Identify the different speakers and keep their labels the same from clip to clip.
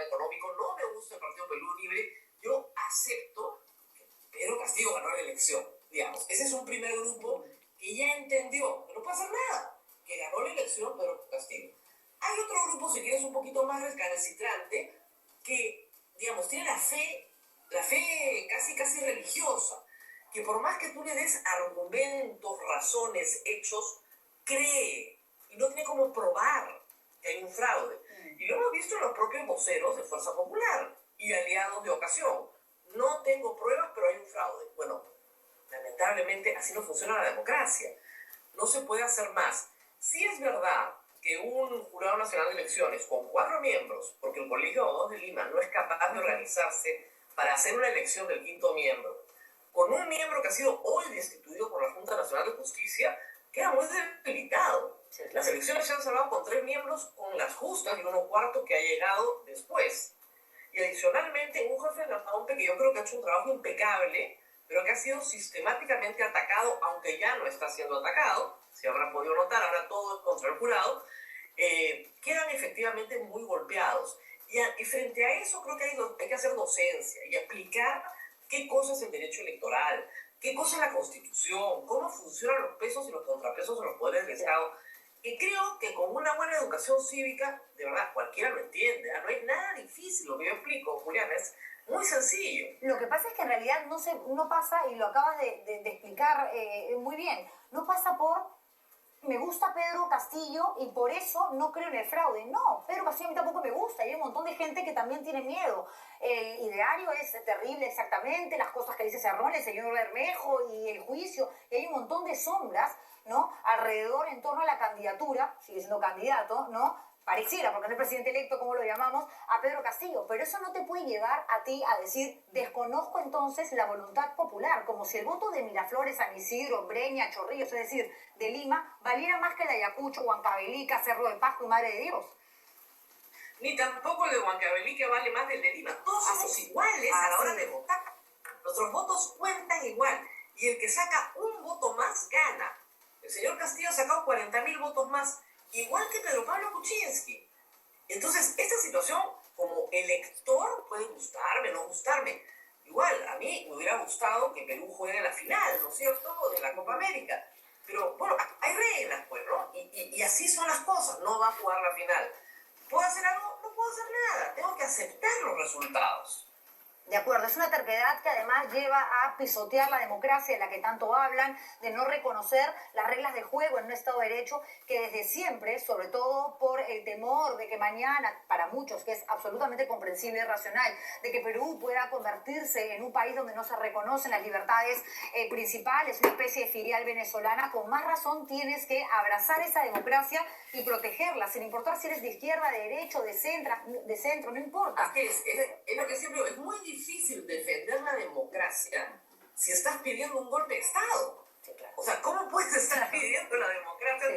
Speaker 1: panorama económico, no me gusta el Partido Perú Libre, yo acepto que Pedro Castillo ganó la elección, digamos. Ese es un primer grupo que ya entendió que no pasa nada, que ganó la elección Pedro Castillo. Hay otro grupo, si quieres, un poquito más recalcitrante, que, digamos, tiene la fe casi religiosa, que por más que tú le des argumentos, razones, hechos, cree y no tiene cómo probar que hay un fraude. Y lo hemos visto en los propios voceros de Fuerza Popular y aliados de ocasión. No tengo pruebas, pero hay un fraude. Bueno, lamentablemente así no funciona la democracia. No se puede hacer más. Sí es verdad que un Jurado Nacional de Elecciones con 4 miembros, porque el Colegio de Abogados de Lima no es capaz de organizarse para hacer una elección del 5º miembro, con un miembro que ha sido hoy destituido por la Junta Nacional de Justicia, queda muy debilitado. Las elecciones se han salvado con 3 miembros, con las justas y 1/4 que ha llegado después. Y adicionalmente un jefe de la OMPE que yo creo que ha hecho un trabajo impecable, pero que ha sido sistemáticamente atacado, aunque ya no está siendo atacado, si habrán podido notar, ahora todo es contra el jurado, quedan efectivamente muy golpeados. Y frente a eso creo que hay que hacer docencia y explicar qué cosa es el derecho electoral, qué cosa es la Constitución, cómo funcionan los pesos y los contrapesos en los poderes del Estado. Y creo que con una buena educación cívica, de verdad, cualquiera lo entiende. No es nada difícil lo que yo explico, Juliana, es muy sencillo.
Speaker 2: Lo que pasa es que en realidad no pasa, y lo acabas de explicar muy bien, no pasa por me gusta Pedro Castillo y por eso no creo en el fraude. No, Pedro Castillo a mí tampoco me gusta. Y hay un montón de gente que también tiene miedo. El ideario es terrible exactamente, las cosas que dice Cerrón, el señor Bermejo y el juicio. Y hay un montón de sombras, ¿no? Alrededor, en torno a la candidatura, sigue siendo candidato, ¿no? Pareciera, porque no es presidente electo, como lo llamamos, a Pedro Castillo. Pero eso no te puede llevar a ti a decir, desconozco entonces la voluntad popular, como si el voto de Miraflores, San Isidro, Breña, Chorrillos, es decir, de Lima, valiera más que el de Ayacucho, Huancavelica, Cerro de Pasco y Madre de Dios.
Speaker 1: Ni tampoco el de Huancavelica vale más que el de Lima. Todos somos iguales a la hora de votar. Nuestros votos cuentan igual. Y el que saca un voto más, gana. El señor Castillo ha sacado 40.000 votos más, igual que Pedro Pablo Kuczynski. Entonces, esta situación, como elector, puede gustarme, no gustarme. Igual, a mí me hubiera gustado que Perú juegue la final, ¿no es cierto?, de la Copa América. Pero, bueno, hay reglas, pues, ¿no? Y así son las cosas, no va a jugar la final. ¿Puedo hacer algo? No puedo hacer nada. Tengo que aceptar los resultados.
Speaker 2: De acuerdo, es una terquedad que además lleva a pisotear la democracia de la que tanto hablan, de no reconocer las reglas de juego en un Estado de Derecho que desde siempre, sobre todo por el temor de que mañana, para muchos, que es absolutamente comprensible y racional, de que Perú pueda convertirse en un país donde no se reconocen las libertades principales, una especie de filial venezolana, con más razón tienes que abrazar esa democracia y protegerla, sin importar si eres de izquierda, de derecha, de centro, no importa.
Speaker 1: Es lo que siempre digo, es muy difícil defender la democracia si estás pidiendo un golpe de Estado.
Speaker 2: Sí, claro.
Speaker 1: O sea, ¿cómo puedes estar pidiendo la democracia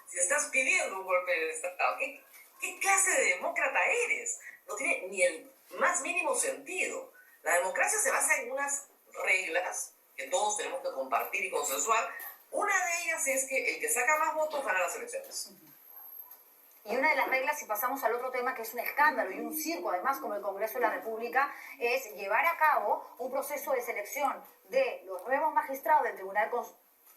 Speaker 1: si estás pidiendo un golpe de Estado? ¿Qué clase de demócrata eres? No tiene ni el más mínimo sentido. La democracia se basa en unas reglas que todos tenemos que compartir y consensuar. Una de ellas es que el que saca más votos gana las elecciones.
Speaker 2: Y una de las reglas, si pasamos al otro tema, que es un escándalo y un circo, además, como el Congreso de la República, es llevar a cabo un proceso de selección de los nuevos magistrados del Tribunal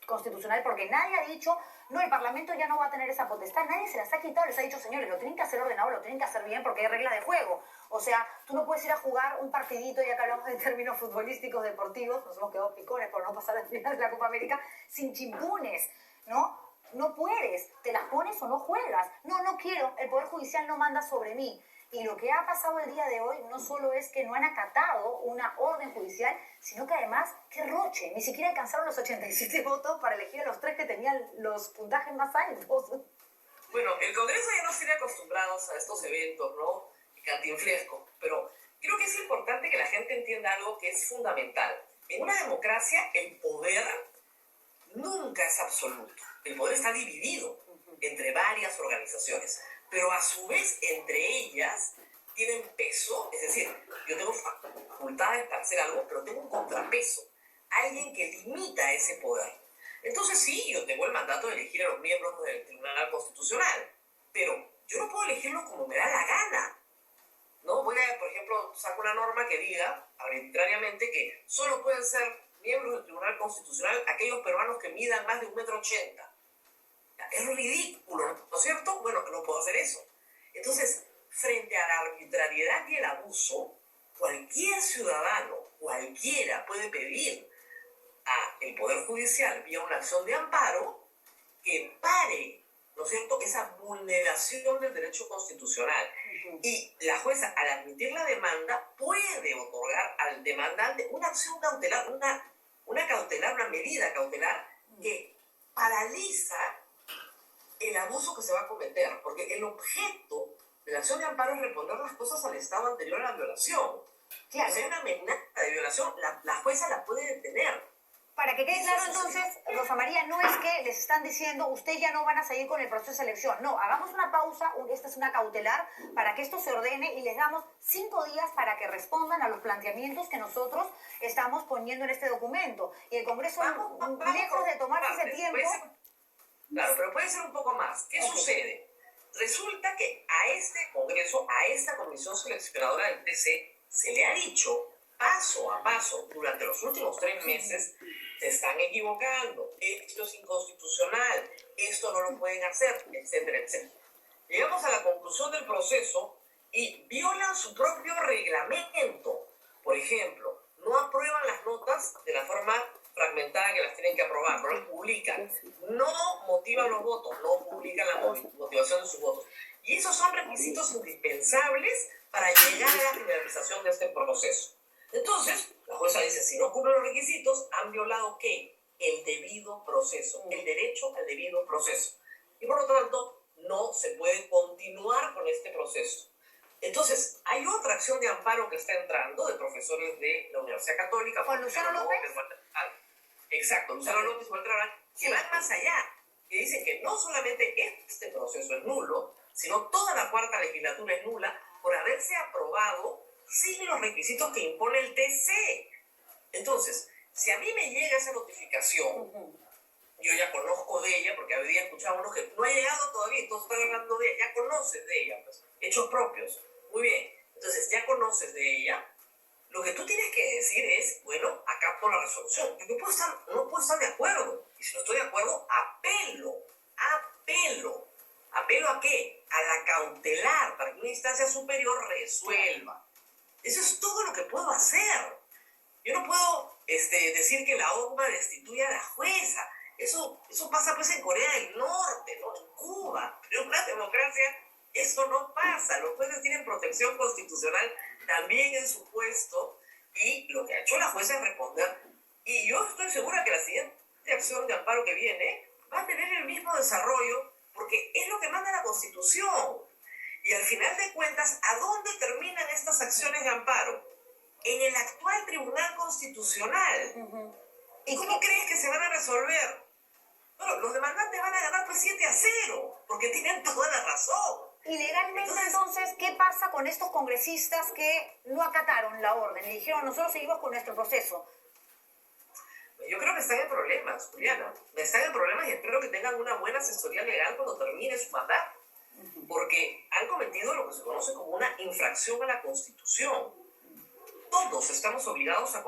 Speaker 2: Constitucional, porque nadie ha dicho, no, el Parlamento ya no va a tener esa potestad, nadie se las ha quitado, les ha dicho, señores, lo tienen que hacer ordenado, lo tienen que hacer bien, porque hay reglas de juego. O sea, tú no puedes ir a jugar un partidito, ya que hablamos de términos futbolísticos, deportivos, nos hemos quedado picones por no pasar al final de la Copa América, sin chimpunes, ¿no? No puedes, te las pones o no juegas. No quiero, el Poder Judicial no manda sobre mí. Y lo que ha pasado el día de hoy no solo es que no han acatado una orden judicial, sino que además, qué roche, ni siquiera alcanzaron los 87 votos para elegir a los 3 que tenían los puntajes más altos.
Speaker 1: Bueno, el Congreso ya nos tiene acostumbrados a estos eventos, ¿no? Cantinflescos, pero creo que es importante que la gente entienda algo que es fundamental. En una democracia, el poder nunca es absoluto. El poder está dividido entre varias organizaciones, pero a su vez entre ellas tienen peso, es decir, yo tengo facultades para hacer algo, pero tengo un contrapeso, alguien que limita ese poder. Entonces sí, yo tengo el mandato de elegir a los miembros del Tribunal Constitucional, pero yo no puedo elegirlos como me da la gana. No voy a saca una norma que diga arbitrariamente que solo pueden ser miembros del Tribunal Constitucional aquellos peruanos que midan más de 1,80 m. Es ridículo, ¿no es cierto? Bueno, no puedo hacer eso. Entonces, frente a la arbitrariedad y el abuso, cualquier ciudadano, cualquiera puede pedir al Poder Judicial vía una acción de amparo que pare, ¿no es cierto?, esa vulneración del derecho constitucional. Y la jueza, al admitir la demanda, puede otorgar al demandante una acción cautelar, una medida cautelar que paraliza el abuso que se va a cometer, porque el objeto de la acción de amparo es responder las cosas al estado anterior a la violación.
Speaker 2: Claro.
Speaker 1: Si hay una amenaza de violación, la jueza la puede detener.
Speaker 2: Para que quede claro entonces, Rosa María, no es que les están diciendo, ustedes ya no van a seguir con el proceso de selección. No, hagamos una pausa, esta es una cautelar, para que esto se ordene y les damos 5 días para que respondan a los planteamientos que nosotros estamos poniendo en este documento. Y el Congreso, lejos de tomarse ese tiempo...
Speaker 1: Claro, pero puede ser un poco más. ¿Qué sucede? Resulta que a este Congreso, a esta comisión seleccionadora del TC, se le ha dicho paso a paso durante los últimos 3 meses: se están equivocando, esto es inconstitucional, esto no lo pueden hacer, etcétera, etcétera. Llegamos a la conclusión del proceso y violan su propio reglamento. Por ejemplo, no aprueban las notas de la forma fragmentada que las tienen que aprobar, no las publican, no motivan los votos, no publican la motivación de sus votos. Y esos son requisitos indispensables para llegar a la finalización de este proceso. Entonces, la jueza dice, si no cumplen los requisitos, han violado ¿qué? El debido proceso, el derecho al debido proceso. Y por lo tanto, no se puede continuar con este proceso. Entonces, hay otra acción de amparo que está entrando de profesores de la Universidad Católica.
Speaker 2: ¿Con Luciano López?
Speaker 1: Exacto, Luciano López y Walter Arán, que van más allá, que dicen que no solamente este proceso es nulo, sino toda la 4ª legislatura es nula por haberse aprobado sin los requisitos que impone el TC. Entonces, si a mí me llega esa notificación, yo ya conozco de ella, porque había escuchado unos que no ha llegado todavía, todos están hablando de ella, ya conoces de ella, pues, hechos propios. Muy bien, entonces ya conoces de ella. Lo que tú tienes que decir es, bueno, acato la resolución. Yo no puedo estar de acuerdo. Y si no estoy de acuerdo, apelo. ¿Apelo a qué? A la cautelar, para que una instancia superior resuelva. Eso es todo lo que puedo hacer. Yo no puedo decir que la OCMA destituya a la jueza. Eso pasa pues en Corea del Norte, ¿no? En Cuba. Pero en una democracia eso no pasa. Los jueces tienen protección constitucional también en su puesto, y lo que ha hecho la jueza es responder. Y yo estoy segura que la siguiente acción de amparo que viene va a tener el mismo desarrollo, porque es lo que manda la Constitución. Y al final de cuentas, ¿a dónde terminan estas acciones de amparo? En el actual Tribunal Constitucional. ¿Y cómo crees que se van a resolver? Bueno, los demandantes van a ganar pues 7-0, porque tienen toda la razón.
Speaker 2: Y legalmente, entonces, ¿qué pasa con estos congresistas que no acataron la orden y dijeron, nosotros seguimos con nuestro proceso?
Speaker 1: Yo creo que están en problemas, Juliana. Están en problemas y espero que tengan una buena asesoría legal cuando termine su mandato. Porque han cometido lo que se conoce como una infracción a la Constitución. Todos estamos obligados a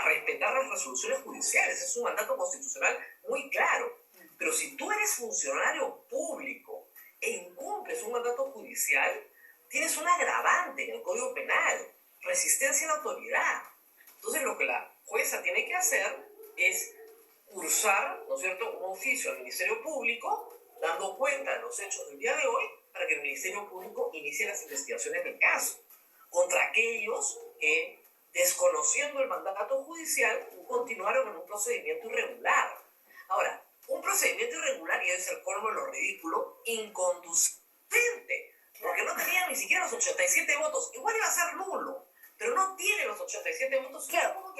Speaker 1: respetar las resoluciones judiciales. Es un mandato constitucional muy claro. Pero si tú eres funcionario público e incumples un mandato judicial, tienes un agravante en el Código Penal: resistencia a la autoridad. Entonces, lo que la jueza tiene que hacer es cursar, ¿no es cierto?, un oficio al Ministerio Público, dando cuenta de los hechos del día de hoy, para que el Ministerio Público inicie las investigaciones del caso contra aquellos que, desconociendo el mandato judicial, continuaron en un procedimiento irregular. Ahora, un procedimiento irregular, y es el colmo de lo ridículo, inconducente, porque no tenía ni siquiera los 87 votos. Igual iba a ser nulo, pero no tiene los 87 votos.
Speaker 2: Claro,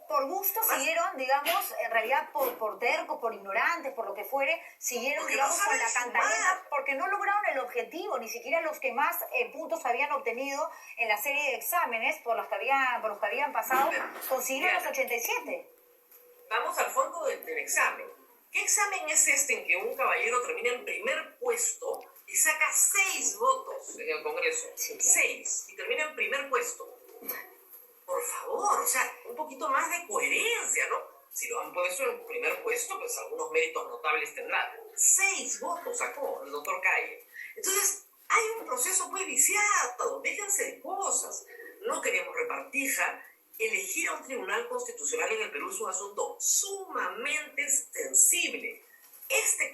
Speaker 2: por gusto siguieron, digamos, en realidad por tercos, por ignorantes, por lo que fuere, siguieron, porque digamos, con la cantaleta, porque no lograron el objetivo, ni siquiera los que más puntos habían obtenido en la serie de exámenes por los que habían pasado, consiguieron los 87.
Speaker 1: Vamos al fondo del examen. ¿Qué examen es este en que un caballero termina en primer puesto y saca 6 votos en el Congreso.
Speaker 2: Sí, claro.
Speaker 1: 6. Y termina en primer puesto. Por favor, o sea, un poquito más de coherencia, ¿no? Si lo han puesto en primer puesto, pues algunos méritos notables tendrán. 6 votos sacó el doctor Calle. Entonces, hay un proceso muy viciado. Déjense de cosas. No queremos repartija. Elegir a un tribunal constitucional en el Perú es un asunto sumamente sensible. Este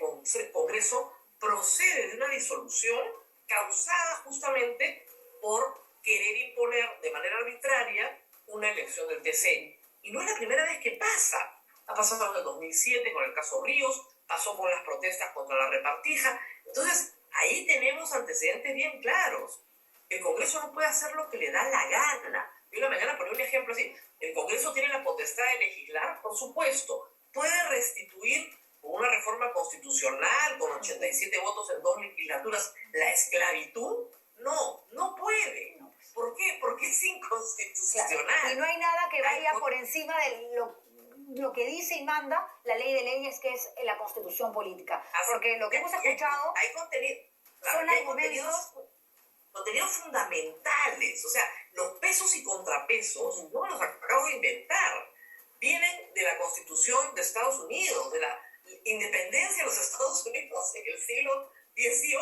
Speaker 1: Congreso procede de una disolución causada justamente por querer imponer de manera arbitraria una elección del TC. Y no es la primera vez que pasa. Ha pasado en el 2007 con el caso Ríos, pasó con las protestas contra la repartija. Entonces, ahí tenemos antecedentes bien claros. El Congreso no puede hacer lo que le da la gana. Yo una mañana ponía un ejemplo así. El Congreso tiene la potestad de legislar, por supuesto. Puede restituir con una reforma constitucional, con 87 votos en 2 legislaturas, la esclavitud. No, no puede. ¿Por qué? Porque es inconstitucional.
Speaker 2: Claro. Y no hay nada que vaya por encima de lo que dice y manda la ley de leyes, que es la constitución política. Porque lo que hemos escuchado
Speaker 1: hay contenido,
Speaker 2: son argumentos...
Speaker 1: contenidos fundamentales. O sea, los pesos y contrapesos no los acabo de inventar. Vienen de la Constitución de Estados Unidos, de la independencia de los Estados Unidos en el siglo XVIII.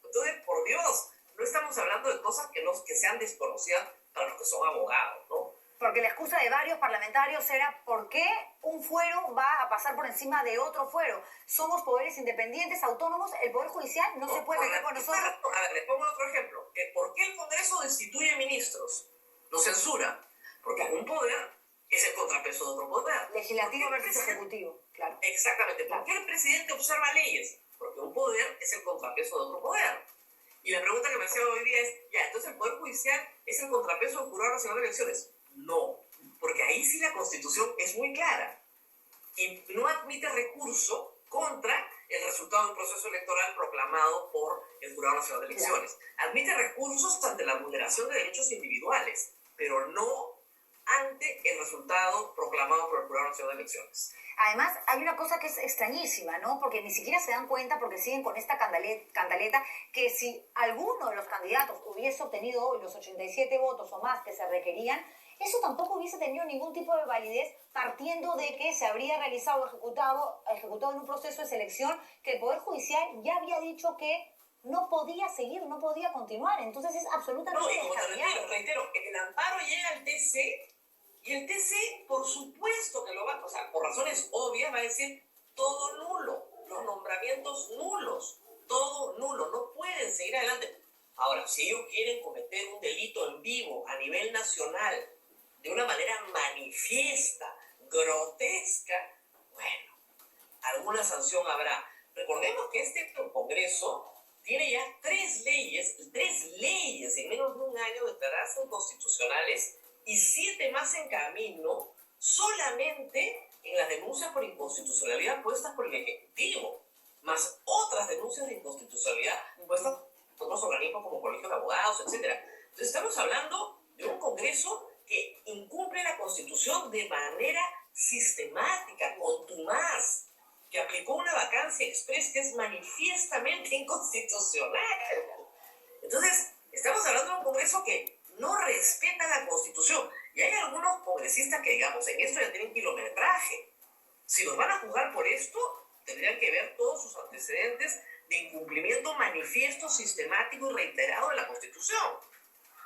Speaker 1: Entonces, por Dios, no estamos hablando de cosas que sean desconocidas para los que son abogados, ¿no?
Speaker 2: Porque la excusa de varios parlamentarios era ¿por qué un fuero va a pasar por encima de otro fuero? Somos poderes independientes, autónomos, el Poder Judicial no se puede meter con nosotros.
Speaker 1: A ver, les pongo otro ejemplo. ¿Por qué el Congreso destituye ministros? Lo censura. Porque un poder es el contrapeso de otro poder.
Speaker 2: Legislativo versus ejecutivo, claro.
Speaker 1: Exactamente. ¿Por qué el presidente observa leyes? Porque un poder es el contrapeso de otro poder. Y la pregunta que me hacía hoy día es, ya, entonces el Poder Judicial es el contrapeso del Jurado Nacional de Elecciones. No, porque ahí sí la Constitución es muy clara y no admite recurso contra el resultado de un proceso electoral proclamado por el Jurado Nacional de Elecciones. Claro. Admite recursos ante la vulneración de derechos individuales, pero no ante el resultado proclamado por el Jurado Nacional de Elecciones.
Speaker 2: Además, hay una cosa que es extrañísima, ¿no? Porque ni siquiera se dan cuenta, porque siguen con esta cantaleta, que si alguno de los candidatos hubiese obtenido hoy los 87 votos o más que se requerían, eso tampoco hubiese tenido ningún tipo de validez, partiendo de que se habría realizado ejecutado en un proceso de selección que el Poder Judicial ya había dicho que no podía seguir, no podía continuar. Entonces es absolutamente
Speaker 1: descabellado. Reitero, el amparo llega al TC y el TC, por supuesto que lo va, o sea, por razones obvias, va a decir todo nulo, los nombramientos nulos, todo nulo, no pueden seguir adelante. Ahora, si ellos quieren cometer un delito en vivo a nivel nacional, de una manera manifiesta, grotesca, bueno, alguna sanción habrá. Recordemos que este Congreso tiene ya 3 leyes en menos de un año declaradas inconstitucionales y 7 más en camino, solamente en las denuncias por inconstitucionalidad puestas por el Ejecutivo, más otras denuncias de inconstitucionalidad puestas por otros organismos como colegios de abogados, etc. Entonces estamos hablando de un Congreso que incumple la Constitución de manera sistemática, contumaz, que aplicó una vacancia express que es manifiestamente inconstitucional. Entonces, estamos hablando de un Congreso que no respeta la Constitución. Y hay algunos congresistas que, digamos, en esto ya tienen kilometraje. Si los van a juzgar por esto, tendrían que ver todos sus antecedentes de incumplimiento manifiesto, sistemático y reiterado de la Constitución.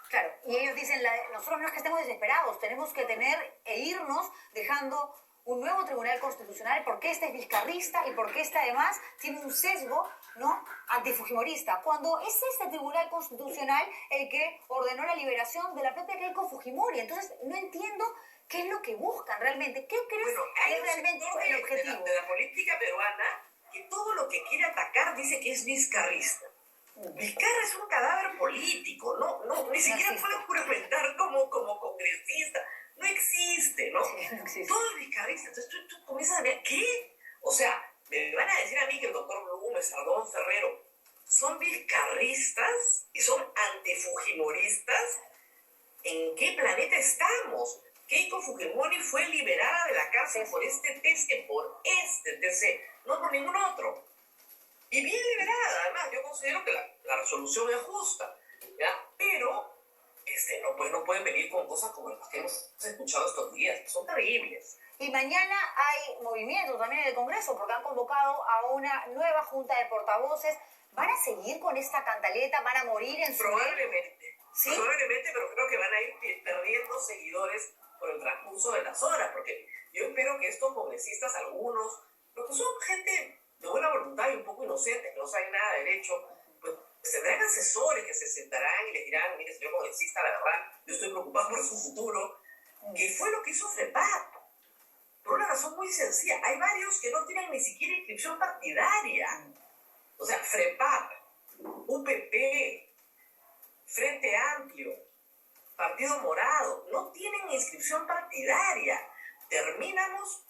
Speaker 2: Claro, y ellos dicen, nosotros no es que estemos desesperados, tenemos que tener e irnos dejando un nuevo tribunal constitucional porque este es vizcarrista y porque este además tiene un sesgo, ¿no?, antifujimorista, cuando es este tribunal constitucional el que ordenó la liberación de la propia Keiko Fujimori. Entonces no entiendo qué es lo que buscan realmente. ¿Qué crees que es realmente el objetivo?
Speaker 1: De la política peruana, que todo lo que quiere atacar dice que es vizcarrista. Vizcarra es un cadáver político, ni siquiera puede juramentar como congresista. No existe, ¿no?
Speaker 2: Sí, no existe.
Speaker 1: Todo es vizcarrista. Entonces tú comienzas a ver, ¿qué? O sea, me van a decir a mí que el doctor Blume, Sardón, Ferrero son vizcarristas y son antifujimoristas. ¿En qué planeta estamos? Keiko Fujimori fue liberada de la cárcel por este TC, no por ningún otro. y bien liberada. Además, yo considero que la resolución es justa, ¿ya? Pero no pueden venir con cosas como las que hemos escuchado estos días, que son terribles.
Speaker 2: Y mañana hay movimientos también en el Congreso porque han convocado a una nueva junta de portavoces. ¿Van a seguir con esta cantaleta? ¿Van a morir en su...
Speaker 1: Probablemente.
Speaker 2: ¿Sí?
Speaker 1: Probablemente, pero creo que van a ir perdiendo seguidores por el transcurso de las horas, porque yo espero que estos congresistas, algunos, los que son gente de buena voluntad y un poco inocentes, que no saben nada de derecho, pues tendrán asesores que se sentarán y les dirán: mire, señor congresista, la verdad, yo estoy preocupado por su futuro. ¿Qué fue lo que hizo FREPAP? Por una razón muy sencilla. Hay varios que no tienen ni siquiera inscripción partidaria. O sea, FREPAP, UPP, Frente Amplio, Partido Morado, no tienen inscripción partidaria. Terminamos